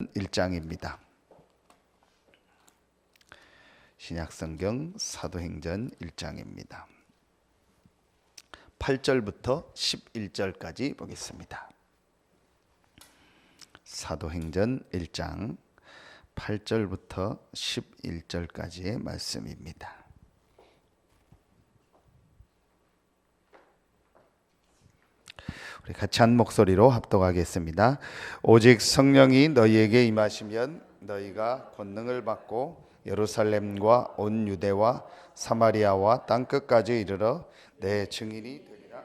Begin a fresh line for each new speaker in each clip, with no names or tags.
사도행전 1장입니다. 신약성경 사도행전 1장입니다. 8절부터 11절까지 보겠습니다. 사도행전 1장 8절부터 11절까지의 말씀입니다. 우리 같이 한 목소리로 합독하겠습니다. 오직 성령이 너희에게 임하시면 너희가 권능을 받고 예루살렘과 온 유대와 사마리아와 땅끝까지 이르러 내 증인이 되리라.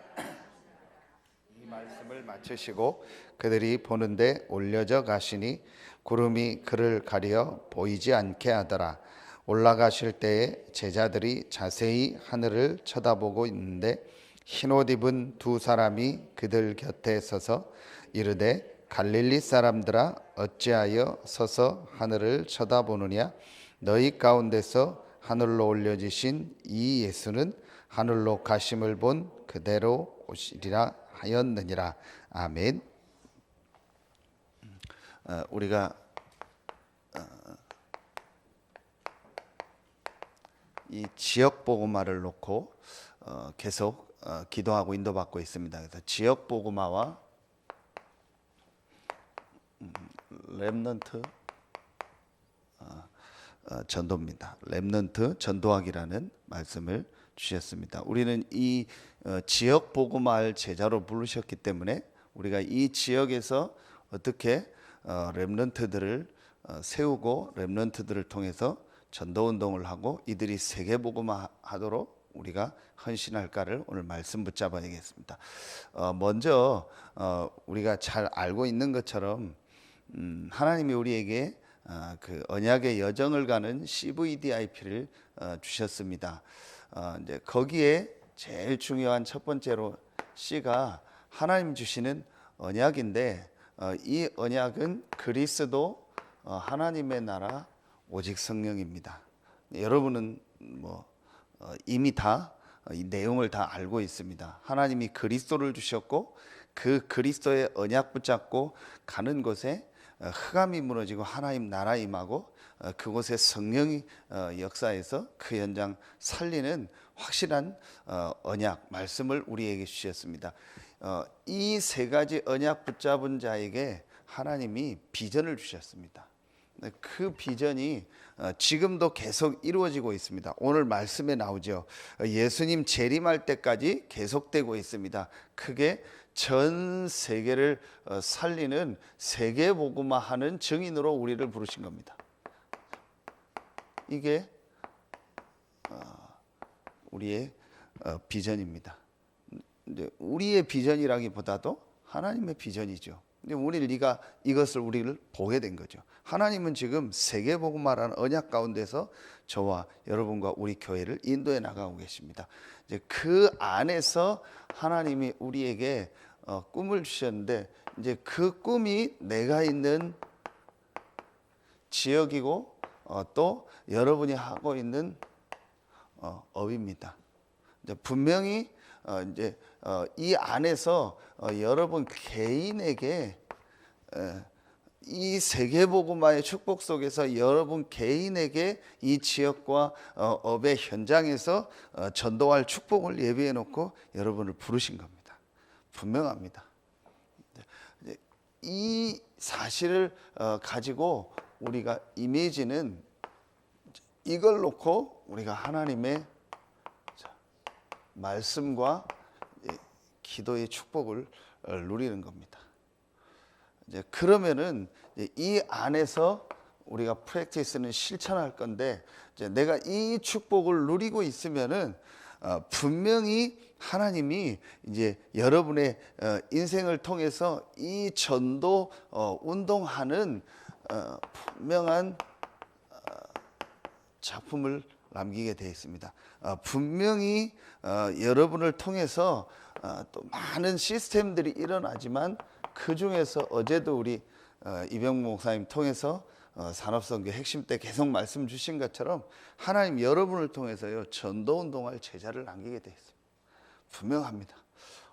이 말씀을 마치시고 그들이 보는데 올려져 가시니 구름이 그를 가려 보이지 않게 하더라. 올라가실 때에 제자들이 자세히 하늘을 쳐다보고 있는데 흰옷 입은 두 사람이 그들 곁에 서서 이르되 갈릴리 사람들아 어찌하여 서서 하늘을 쳐다보느냐. 너희 가운데서 하늘로 올려지신 이 예수는 하늘로 가심을 본 그대로 오시리라 하였느니라. 아멘. 우리가 이 지역 복음화를 놓고 계속 기도하고 인도받고 있습니다. 그래서 지역 복음화와 렘넌트 전도입니다. 렘넌트 전도학이라는 말씀을 주셨습니다. 우리는 이 지역 복음화를 제자로 부르셨기 때문에 우리가 이 지역에서 어떻게 렘넌트들을 세우고 렘넌트들을 통해서 전도 운동을 하고 이들이 세계 복음화하도록 우리가 헌신할까를 오늘 말씀 붙잡아야겠습니다. 먼저 우리가 잘 알고 있는 것처럼 하나님이 우리에게 그 언약의 여정을 가는 CVDIP를 주셨습니다. 이제 거기에 제일 중요한 첫 번째로 C가 하나님 주시는 언약인데 이 언약은 그리스도 하나님의 나라 오직 성령입니다. 여러분은 이미 다 이 내용을 다 알고 있습니다. 하나님이 그리스도를 주셨고 그 그리스도의 언약 붙잡고 가는 곳에 흑암이 무너지고 하나님 나라 임하고 그곳에 성령이 역사해서 그 현장 살리는 확실한 언약 말씀을 우리에게 주셨습니다. 이 세 가지 언약 붙잡은 자에게 하나님이 비전을 주셨습니다. 그 비전이 지금도 계속 이루어지고 있습니다. 오늘 말씀에 나오죠. 예수님 재림할 때까지 계속되고 있습니다. 크게 전 세계를 살리는 세계복음화하는 증인으로 우리를 부르신 겁니다. 이게 우리의 비전입니다. 우리의 비전이라기보다도 하나님의 비전이죠. 우리가 이것을 우리를 보게 된 거죠. 하나님은 지금 세계복음화라는 언약 가운데서 저와 여러분과 우리 교회를 인도해 나가고 계십니다. 이제 그 안에서 하나님이 우리에게 꿈을 주셨는데 이제 그 꿈이 내가 있는 지역이고 또 여러분이 하고 있는 업입니다. 이제 분명히 이제 이 안에서 여러분 개인에게 이 세계복음화의 축복 속에서 여러분 개인에게 이 지역과 업의 현장에서 전도할 축복을 예비해 놓고 여러분을 부르신 겁니다. 분명합니다. 이 사실을 가지고 우리가 이미지는 이걸 놓고 우리가 하나님의 말씀과 기도의 축복을 누리는 겁니다. 이제 그러면은 이 안에서 우리가 프랙티스는 실천할 건데 이제 내가 이 축복을 누리고 있으면은 분명히 하나님이 이제 여러분의 인생을 통해서 이 전도 운동하는 분명한 작품을 남기게 되어 있습니다. 분명히 여러분을 통해서 또 많은 시스템들이 일어나지만 그 중에서 어제도 우리 이병무 목사님 통해서 산업선교 핵심 때 계속 말씀 주신 것처럼 하나님 여러분을 통해서요 전도 운동할 제자를 남기게 되어 있습니다. 분명합니다.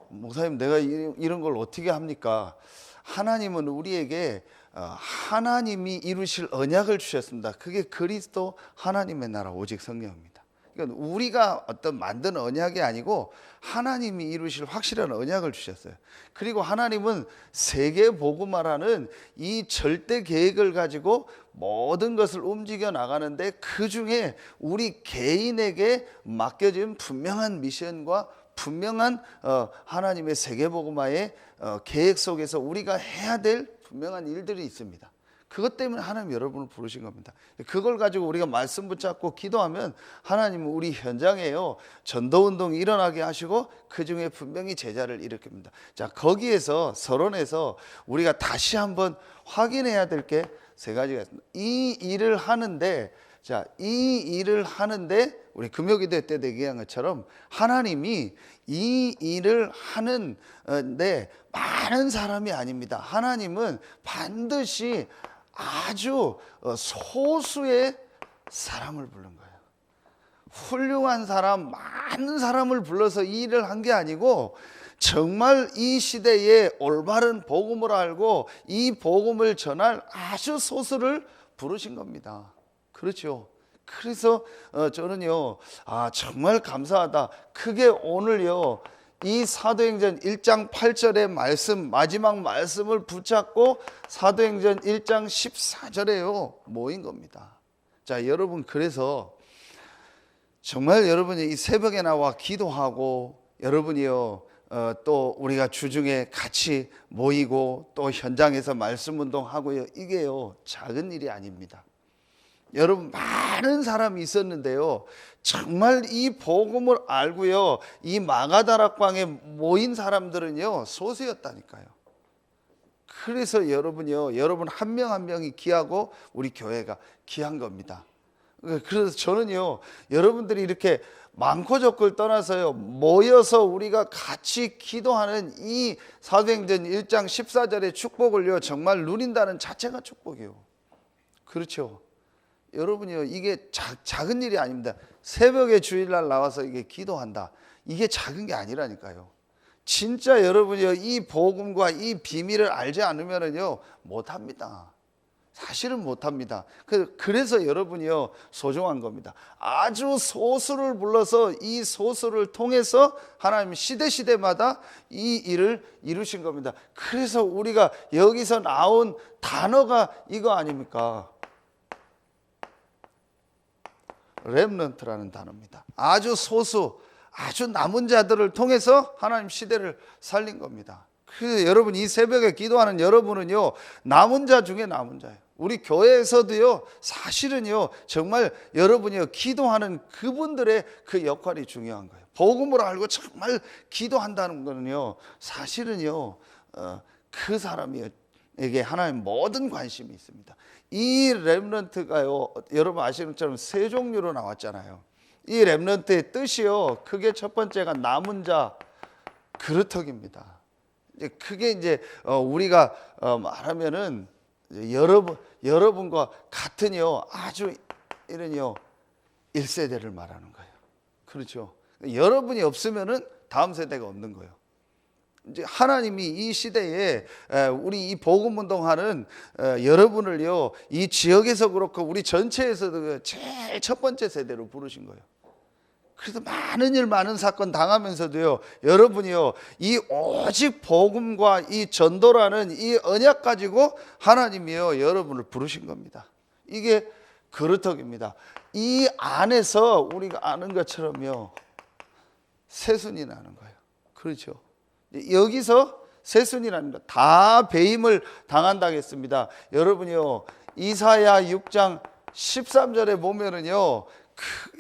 목사님 내가 이런 걸 어떻게 합니까? 하나님은 우리에게 하나님이 이루실 언약을 주셨습니다. 그게 그리스도 하나님의 나라 오직 성령입니다. 그러니까 우리가 어떤 만든 언약이 아니고 하나님이 이루실 확실한 언약을 주셨어요. 그리고 하나님은 세계 복음화라는 이 절대 계획을 가지고 모든 것을 움직여 나가는데, 그 중에 우리 개인에게 맡겨진 분명한 미션과 분명한 하나님의 세계 복음화의 계획 속에서 우리가 해야 될 분명한 일들이 있습니다. 그것 때문에 하나님 여러분을 부르신 겁니다. 그걸 가지고 우리가 말씀 붙잡고 기도하면 하나님은 우리 현장에요 전도운동이 일어나게 하시고 그 중에 분명히 제자를 일으킵니다. 자, 거기에서 서론에서 우리가 다시 한번 확인해야 될 게 세 가지가 있습니다. 이 일을 하는데, 자, 이 일을 하는데 우리 금요기도 때 얘기한 것처럼 하나님이 이 일을 하는데 많은 사람이 아닙니다. 하나님은 반드시 아주 소수의 사람을 부른 거예요. 훌륭한 사람, 많은 사람을 불러서 이 일을 한 게 아니고 정말 이 시대에 올바른 복음을 알고 이 복음을 전할 아주 소수를 부르신 겁니다. 그렇죠. 그래서 저는요, 정말 감사하다. 그게 오늘요, 이 사도행전 1장 8절의 말씀, 마지막 말씀을 붙잡고 사도행전 1장 14절에요 모인 겁니다. 자, 여러분, 그래서 정말 여러분이 이 새벽에 나와 기도하고, 여러분이요 또 우리가 주중에 같이 모이고 또 현장에서 말씀 운동하고요, 이게요 작은 일이 아닙니다. 여러분, 많은 사람이 있었는데요, 정말 이 복음을 알고요 이 마가다락방에 모인 사람들은요 소수였다니까요. 그래서 여러분이요, 여러분 한 명 한 명이 귀하고 우리 교회가 귀한 겁니다. 그래서 저는요, 여러분들이 이렇게 많고 적고를 떠나서요 모여서 우리가 같이 기도하는 이 사도행전 1장 14절의 축복을요 정말 누린다는 자체가 축복이에요. 그렇죠. 여러분이요, 이게 작은 일이 아닙니다. 새벽에 주일날 나와서 이게 기도한다, 이게 작은 게 아니라니까요. 진짜 여러분이요 이 복음과 이 비밀을 알지 않으면은요 못합니다. 사실은 못합니다. 그래서 여러분이요 소중한 겁니다. 아주 소수를 불러서 이 소수를 통해서 하나님 시대마다 이 일을 이루신 겁니다. 그래서 우리가 여기서 나온 단어가 이거 아닙니까? 렘넌트라는 단어입니다. 아주 소수, 아주 남은 자들을 통해서 하나님 시대를 살린 겁니다. 그래서 여러분, 이 새벽에 기도하는 여러분은요 남은 자 중에 남은 자예요. 우리 교회에서도요 사실은요 정말 여러분이요 기도하는 그분들의 그 역할이 중요한 거예요. 복음을 알고 정말 기도한다는 거는요 사실은요 그 사람에게 하나님 모든 관심이 있습니다. 이 렘넌트가요 여러분 아시는 것처럼 세 종류로 나왔잖아요. 이 렘넌트의 뜻이요 크게 첫 번째가 남은 자, 그루터기입니다. 크게 이제 우리가 말하면은 여러분과 같은요 아주 이런요 1세대를 말하는 거예요. 그렇죠. 여러분이 없으면은 다음 세대가 없는 거예요. 이제 하나님이 이 시대에 우리 이 복음 운동하는 여러분을요 이 지역에서 그렇고 우리 전체에서도 제일 첫 번째 세대로 부르신 거예요. 그래서 많은 일 많은 사건 당하면서도요 여러분이요 이 오직 복음과 이 전도라는 이 언약 가지고 하나님이요 여러분을 부르신 겁니다. 이게 그루터기입니다. 이 안에서 우리가 아는 것처럼요 새순이 나는 거예요. 그렇죠. 여기서 새순이라는 것, 다 배임을 당한다고 했습니다. 여러분이요 이사야 6장 13절에 보면은요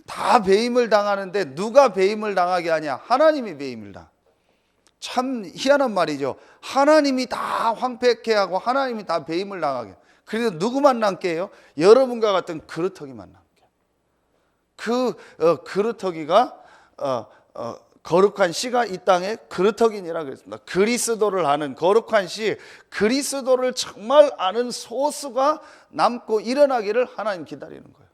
다 배임을 당하는데 누가 배임을 당하게 하냐? 하나님이 배임을 당. 참 희한한 말이죠. 하나님이 다 황폐케 하고 하나님이 다 배임을 당하게. 그래서 누구만 남게 해요? 여러분과 같은 그루터기만 남게. 그 그루터기가 거룩한 씨가 이 땅에 그루터기니라 그랬습니다. 그리스도를 아는 거룩한 씨, 그리스도를 정말 아는 소수가 남고 일어나기를 하나님 기다리는 거예요.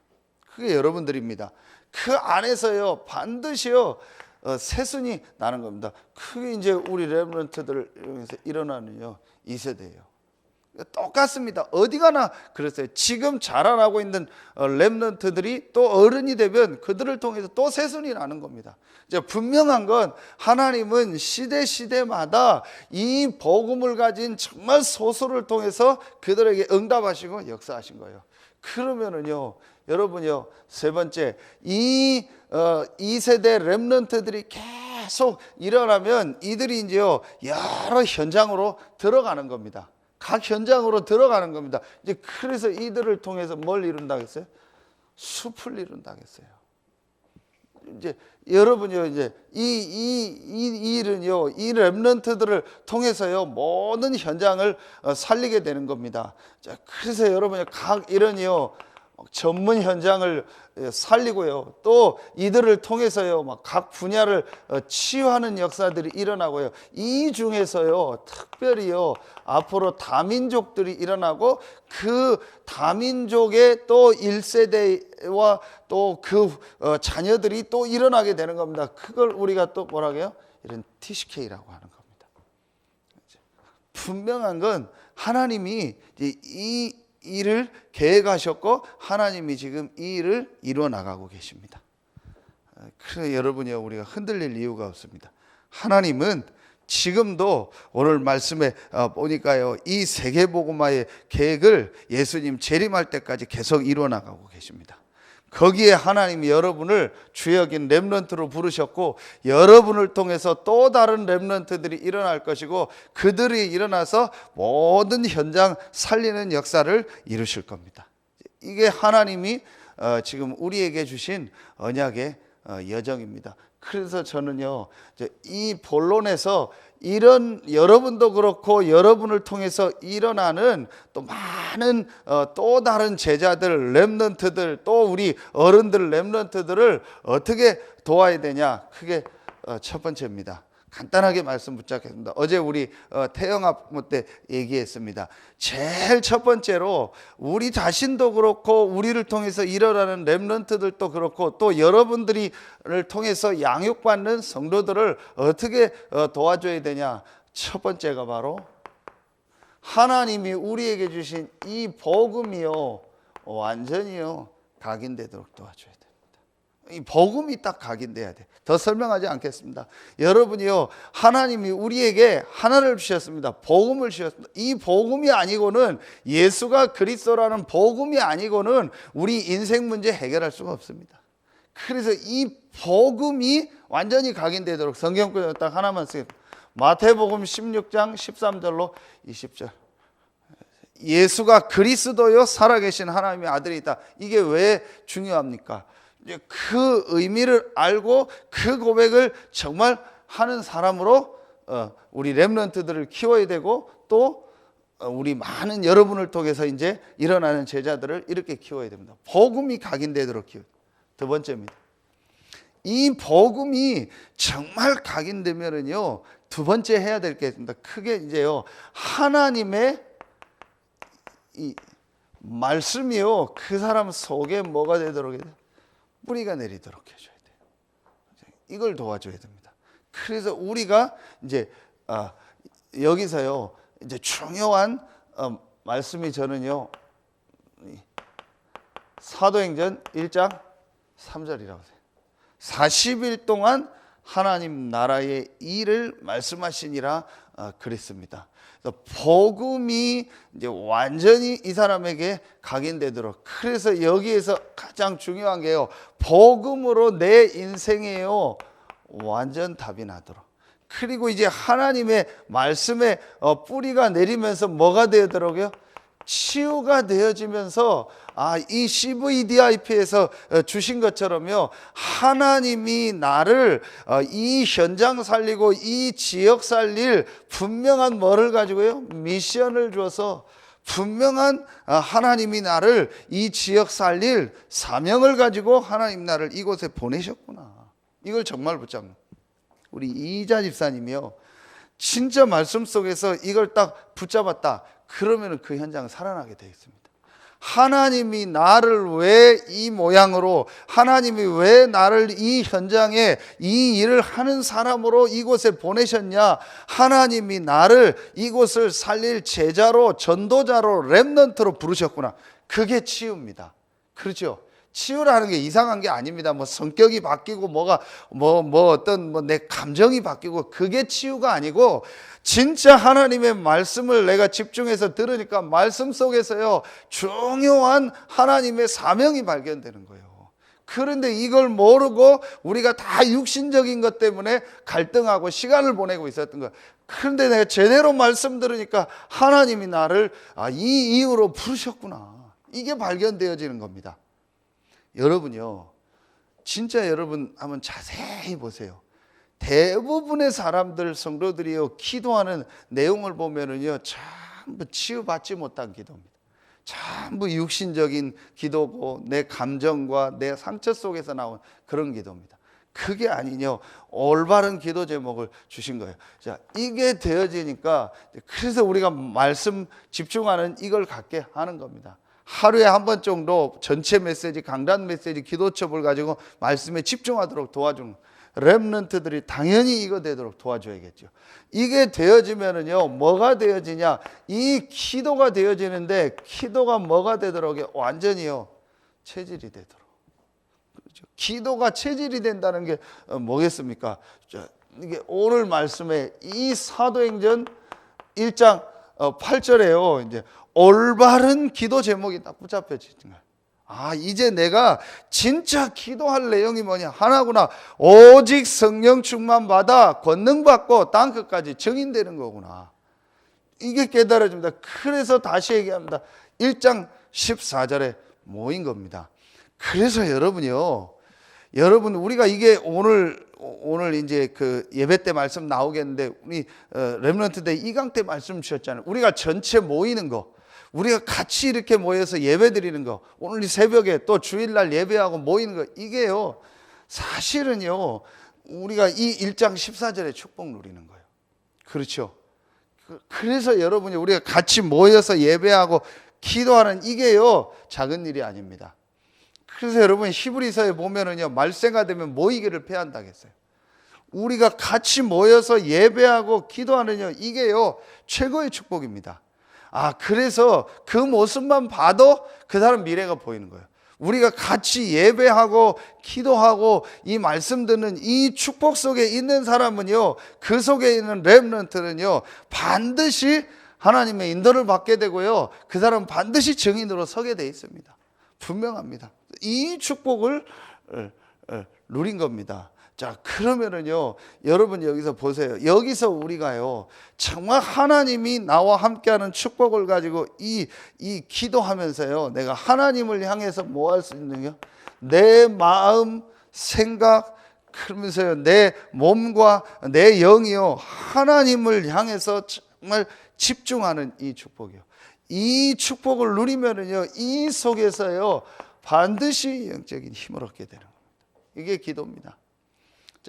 그게 여러분들입니다. 그 안에서요 반드시요 새순이 나는 겁니다. 그게 이제 우리 렘넌트들 일어나는요 이 세대예요. 똑같습니다. 어디 가나 그랬어요. 지금 자라나고 있는 렘넌트들이 또 어른이 되면 그들을 통해서 또 새순이 나는 겁니다. 이제 분명한 건 하나님은 시대 시대마다 이 복음을 가진 정말 소수를 통해서 그들에게 응답하시고 역사하신 거예요. 그러면은요, 여러분요, 세 번째, 이 세대 렘넌트들이 계속 일어나면 이들이 이제요 여러 현장으로 들어가는 겁니다. 각 현장으로 들어가는 겁니다. 이제 그래서 이들을 통해서 뭘 이룬다겠어요? 숲을 이룬다겠어요. 이제 여러분요, 이제 이 일은요, 이 렘넌트들을 통해서요 모든 현장을 살리게 되는 겁니다. 자, 그래서 여러분요, 각 이런요 전문 현장을 살리고요, 또 이들을 통해서요 막 각 분야를 치유하는 역사들이 일어나고요, 이 중에서요 특별히요 앞으로 다민족들이 일어나고 그 다민족의 또 1세대와 또 그 자녀들이 또 일어나게 되는 겁니다. 그걸 우리가 또 뭐라고 해요? 이런 TCK라고 하는 겁니다. 분명한 건 하나님이 이 일을 계획하셨고 하나님이 지금 이 일을 이루어 나가고 계십니다. 그래서 여러분이요, 우리가 흔들릴 이유가 없습니다. 하나님은 지금도 오늘 말씀에 보니까요, 이 세계복음화의 계획을 예수님 재림할 때까지 계속 이루어 나가고 계십니다. 거기에 하나님이 여러분을 주역인 렘넌트로 부르셨고, 여러분을 통해서 또 다른 렘넌트들이 일어날 것이고, 그들이 일어나서 모든 현장 살리는 역사를 이루실 겁니다. 이게 하나님이 지금 우리에게 주신 언약의 여정입니다. 그래서 저는요, 이 본론에서 이런 여러분도 그렇고 여러분을 통해서 일어나는 또 많은 또 다른 제자들, 렘넌트들, 또 우리 어른들 렘넌트들을 어떻게 도와야 되냐, 그게 첫 번째입니다. 간단하게 말씀 붙잡겠습니다. 어제 우리 태영학부 때 얘기했습니다. 제일 첫 번째로 우리 자신도 그렇고 우리를 통해서 일어나는 렘넌트들도 그렇고 또 여러분들을 통해서 양육받는 성도들을 어떻게 도와줘야 되냐. 첫 번째가 바로 하나님이 우리에게 주신 이 복음이요 완전히요 각인되도록 도와줘야 됩니다. 이 복음이 딱 각인돼야 돼. 더 설명하지 않겠습니다. 여러분이요, 하나님이 우리에게 하나를 주셨습니다. 복음을 주셨습니다. 이 복음이 아니고는, 예수가 그리스도라는 복음이 아니고는 우리 인생 문제 해결할 수가 없습니다. 그래서 이 복음이 완전히 각인되도록 성경구절 딱 하나만 쓰겠습니다. 마태복음 16장 13절로 20절. 예수가 그리스도요 살아계신 하나님의 아들이다. 이게 왜 중요합니까? 그 의미를 알고 그 고백을 정말 하는 사람으로 우리 렘넌트들을 키워야 되고, 또 우리 많은 여러분을 통해서 이제 일어나는 제자들을 이렇게 키워야 됩니다. 복음이 각인되도록 키워야 됩니다. 두 번째입니다. 이 복음이 정말 각인되면은요, 두 번째 해야 될 게 있습니다. 크게 이제요, 하나님의 이 말씀이요 그 사람 속에 뭐가 되도록 해야 돼요? 뿌리가 내리도록 해줘야 돼요. 이걸 도와줘야 됩니다. 그래서 우리가 이제 여기서요 이제 중요한 말씀이, 저는요 사도행전 1장 3절이라고 해요. 40일 동안 하나님 나라의 일을 말씀하시니라 그랬습니다. 복음이 이제 완전히 이 사람에게 각인되도록. 그래서 여기에서 가장 중요한 게요, 복음으로 내 인생에요 완전 답이 나도록. 그리고 이제 하나님의 말씀에 뿌리가 내리면서 뭐가 되도록요? 치유가 되어지면서, 이 CVDIP에서 주신 것처럼요, 하나님이 나를 이 현장 살리고 이 지역 살릴 분명한 뭐를 가지고요? 미션을 줘서 분명한 하나님이 나를 이 지역 살릴 사명을 가지고 하나님 나를 이곳에 보내셨구나. 이걸 정말 붙잡는 우리 이자 집사님이요, 진짜 말씀 속에서 이걸 딱 붙잡았다. 그러면 그 현장은 살아나게 되어 있습니다. 하나님이 나를 왜 이 모양으로, 하나님이 왜 나를 이 현장에 이 일을 하는 사람으로 이곳에 보내셨냐? 하나님이 나를 이곳을 살릴 제자로, 전도자로, 렘넌트로 부르셨구나. 그게 치유입니다. 그렇죠? 치유라는 게 이상한 게 아닙니다. 뭐 성격이 바뀌고 어떤 내 감정이 바뀌고, 그게 치유가 아니고, 진짜 하나님의 말씀을 내가 집중해서 들으니까 말씀 속에서요, 중요한 하나님의 사명이 발견되는 거예요. 그런데 이걸 모르고 우리가 다 육신적인 것 때문에 갈등하고 시간을 보내고 있었던 거예요. 그런데 내가 제대로 말씀 들으니까 하나님이 나를 이 이유로 부르셨구나. 이게 발견되어지는 겁니다. 여러분요, 진짜 여러분 한번 자세히 보세요. 대부분의 사람들, 성도들이요, 기도하는 내용을 보면은요, 전부 치유받지 못한 기도입니다. 전부 육신적인 기도고, 내 감정과 내 상처 속에서 나온 그런 기도입니다. 그게 아니뇨, 올바른 기도 제목을 주신 거예요. 자, 이게 되어지니까, 그래서 우리가 말씀 집중하는 이걸 갖게 하는 겁니다. 하루에 한 번 정도 전체 메시지, 강단 메시지, 기도첩을 가지고 말씀에 집중하도록 도와주는 거예요. 렘넌트들이 당연히 이거 되도록 도와줘야겠죠. 이게 되어지면은요, 뭐가 되어지냐? 이 기도가 되어지는데, 기도가 뭐가 되도록? 완전히요, 체질이 되도록. 그렇죠. 기도가 체질이 된다는 게 뭐겠습니까? 이게 오늘 말씀에 이 사도행전 1장 8절에요. 이제 올바른 기도 제목이 딱 붙잡혀지는 거예요. 이제 내가 진짜 기도할 내용이 뭐냐? 하나구나. 오직 성령 충만 받아 권능 받고 땅 끝까지 증인되는 거구나. 이게 깨달아집니다. 그래서 다시 얘기합니다. 1장 14절에 모인 겁니다. 그래서 여러분이요, 여러분, 우리가 이게 오늘 이제 그 예배 때 말씀 나오겠는데, 우리 렘넌트 때 2강 때 말씀 주셨잖아요. 우리가 전체 모이는 거, 우리가 같이 이렇게 모여서 예배 드리는 거, 오늘 이 새벽에 또 주일날 예배하고 모이는 거, 이게요, 사실은요, 우리가 이 1장 14절에 축복 누리는 거예요. 그렇죠? 그래서 여러분이 우리가 같이 모여서 예배하고 기도하는 이게요, 작은 일이 아닙니다. 그래서 여러분, 히브리서에 보면은요, 말세가 되면 모이기를 패한다 했어요. 우리가 같이 모여서 예배하고 기도하는 이게요, 최고의 축복입니다. 그래서 그 모습만 봐도 그 사람 미래가 보이는 거예요. 우리가 같이 예배하고 기도하고 이 말씀 듣는 이 축복 속에 있는 사람은요, 그 속에 있는 렘넌트는요, 반드시 하나님의 인도를 받게 되고요, 그 사람은 반드시 증인으로 서게 돼 있습니다. 분명합니다. 이 축복을 누린 겁니다. 자, 그러면은요, 여러분 여기서 보세요. 여기서 우리가요, 정말 하나님이 나와 함께하는 축복을 가지고 이 기도하면서요, 내가 하나님을 향해서 뭐 할 수 있느냐? 내 마음, 생각, 그러면서요, 내 몸과 내 영이요, 하나님을 향해서 정말 집중하는 이 축복이요. 이 축복을 누리면은요, 이 속에서요, 반드시 영적인 힘을 얻게 되는 겁니다. 이게 기도입니다.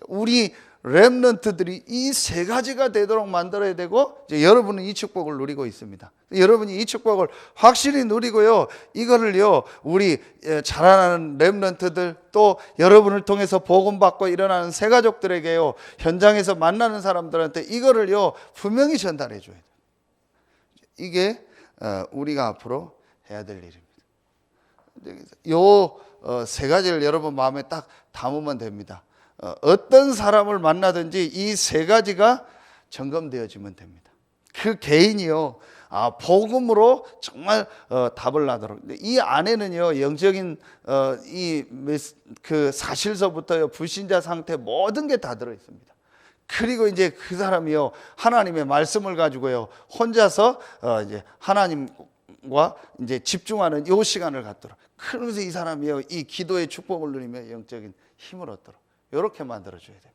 우리 렘넌트들이 이 세 가지가 되도록 만들어야 되고, 이제 여러분은 이 축복을 누리고 있습니다. 여러분이 이 축복을 확실히 누리고요, 이거를요, 우리 자라나는 렘넌트들, 또 여러분을 통해서 복음받고 일어나는 새 가족들에게요, 현장에서 만나는 사람들한테 이거를요, 분명히 전달해 줘야 돼요. 이게 우리가 앞으로 해야 될 일입니다. 요 세 가지를 여러분 마음에 딱 담으면 됩니다. 어떤 사람을 만나든지 이 세 가지가 점검되어지면 됩니다. 그 개인이요, 복음으로 정말 답을 나도록. 이 안에는요, 영적인 그 사실서부터요, 불신자 상태 모든 게 다 들어 있습니다. 그리고 이제 그 사람이요, 하나님의 말씀을 가지고요, 혼자서 이제 하나님과 이제 집중하는 요 시간을 갖도록. 그러면서 이 사람이요, 이 기도의 축복을 누리며 영적인 힘을 얻도록 이렇게 만들어줘야 됩니다.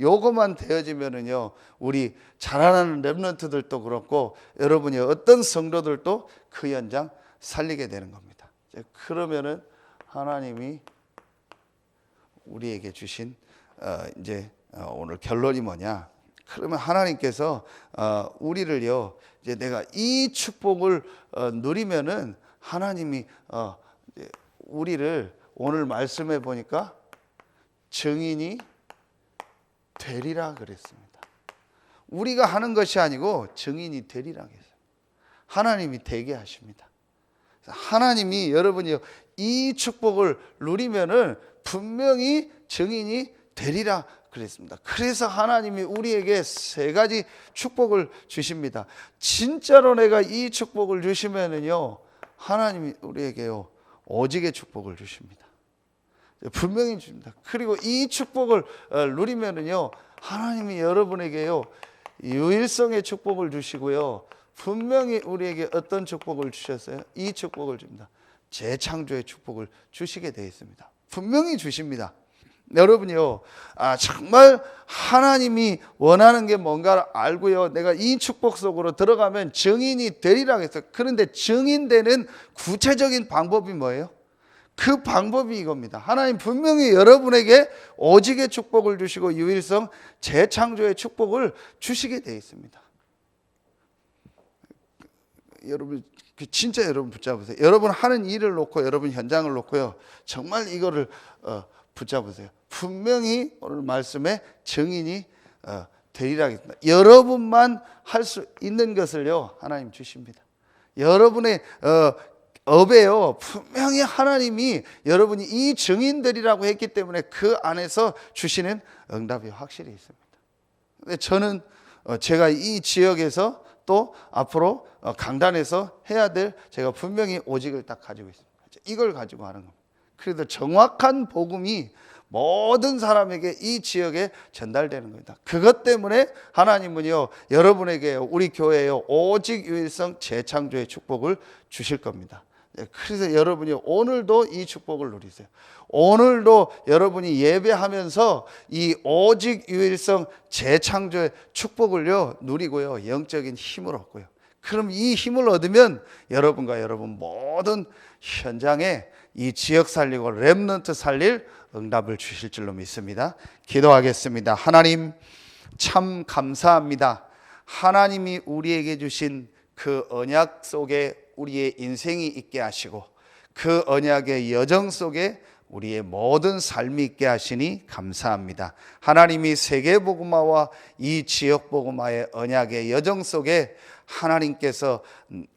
요것만 되어지면은요, 우리 자라나는 렘넌트들도 그렇고, 여러분이 어떤 성도들도 그 현장 살리게 되는 겁니다. 그러면은 하나님이 우리에게 주신 이제 오늘 결론이 뭐냐? 그러면 하나님께서 우리를요, 이제 내가 이 축복을 누리면은 하나님이 이제 우리를 오늘 말씀해 보니까 증인이 되리라 그랬습니다. 우리가 하는 것이 아니고 증인이 되리라 했어요. 하나님이 되게 하십니다. 하나님이 여러분이 이 축복을 누리면은 분명히 증인이 되리라 그랬습니다. 그래서 하나님이 우리에게 세 가지 축복을 주십니다. 진짜로 내가 이 축복을 주시면은요, 하나님이 우리에게요 오직의 축복을 주십니다. 분명히 주십니다. 그리고 이 축복을 누리면은요, 하나님이 여러분에게요 유일성의 축복을 주시고요, 분명히 우리에게 어떤 축복을 주셨어요? 이 축복을 줍니다. 재창조의 축복을 주시게 되어 있습니다. 분명히 주십니다. 여러분이요, 정말 하나님이 원하는 게 뭔가를 알고요, 내가 이 축복 속으로 들어가면 증인이 되리라 했어요. 그런데 증인되는 구체적인 방법이 뭐예요? 그 방법이 이겁니다. 하나님 분명히 여러분에게 오직의 축복을 주시고 유일성, 재창조의 축복을 주시게 되어 있습니다. 여러분, 진짜 여러분 붙잡으세요. 여러분 하는 일을 놓고, 여러분 현장을 놓고요, 정말 이거를 붙잡으세요. 분명히 오늘 말씀에 증인이 되리라 했습니다. 여러분만 할 수 있는 것을요 하나님 주십니다. 여러분의 업에요 분명히 하나님이 여러분이 이 증인들이라고 했기 때문에 그 안에서 주시는 응답이 확실히 있습니다. 근데 저는 제가 이 지역에서 또 앞으로 강단에서 해야 될, 제가 분명히 오직을 딱 가지고 있습니다. 이걸 가지고 하는 겁니다. 그래도 정확한 복음이 모든 사람에게 이 지역에 전달되는 겁니다. 그것 때문에 하나님은요 여러분에게, 우리 교회에요 오직 유일성 재창조의 축복을 주실 겁니다. 그래서 여러분이 오늘도 이 축복을 누리세요. 오늘도 여러분이 예배하면서 이 오직 유일성 재창조의 축복을요 누리고요, 영적인 힘을 얻고요. 그럼 이 힘을 얻으면 여러분과 여러분 모든 현장에 이 지역 살리고 렘넌트 살릴 응답을 주실 줄로 믿습니다. 기도하겠습니다. 하나님 참 감사합니다. 하나님이 우리에게 주신 그 언약 속에 우리의 인생이 있게 하시고, 그 언약의 여정 속에 우리의 모든 삶이 있게 하시니 감사합니다. 하나님이 세계복음화와 이 지역복음화의 언약의 여정 속에 하나님께서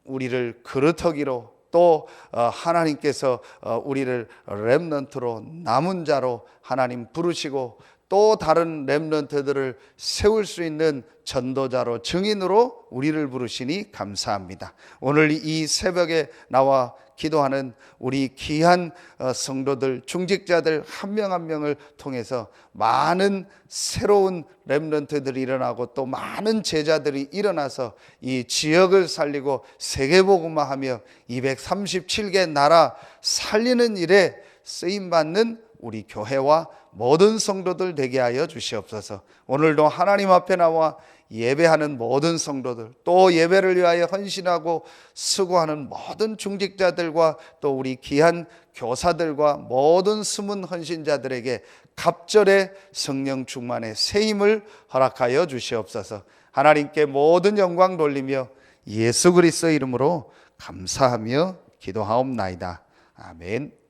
우리를 그루터기로, 또 하나님께서 우리를 렘넌트로, 남은 자로 하나님 부르시고, 또 다른 렘넌트들을 세울 수 있는 전도자로, 증인으로 우리를 부르시니 감사합니다. 오늘 이 새벽에 나와 기도하는 우리 귀한 성도들, 중직자들 한 명 한 명을 통해서 많은 새로운 렘넌트들이 일어나고, 또 많은 제자들이 일어나서 이 지역을 살리고 세계복음화하며 237개 나라 살리는 일에 쓰임받는 우리 교회와 모든 성도들 되게 하여 주시옵소서. 오늘도 하나님 앞에 나와 예배하는 모든 성도들, 또 예배를 위하여 헌신하고 수고하는 모든 중직자들과 또 우리 귀한 교사들과 모든 숨은 헌신자들에게 갑절의 성령 충만의 새 힘을 허락하여 주시옵소서. 하나님께 모든 영광 돌리며 예수 그리스도의 이름으로 감사하며 기도하옵나이다. 아멘.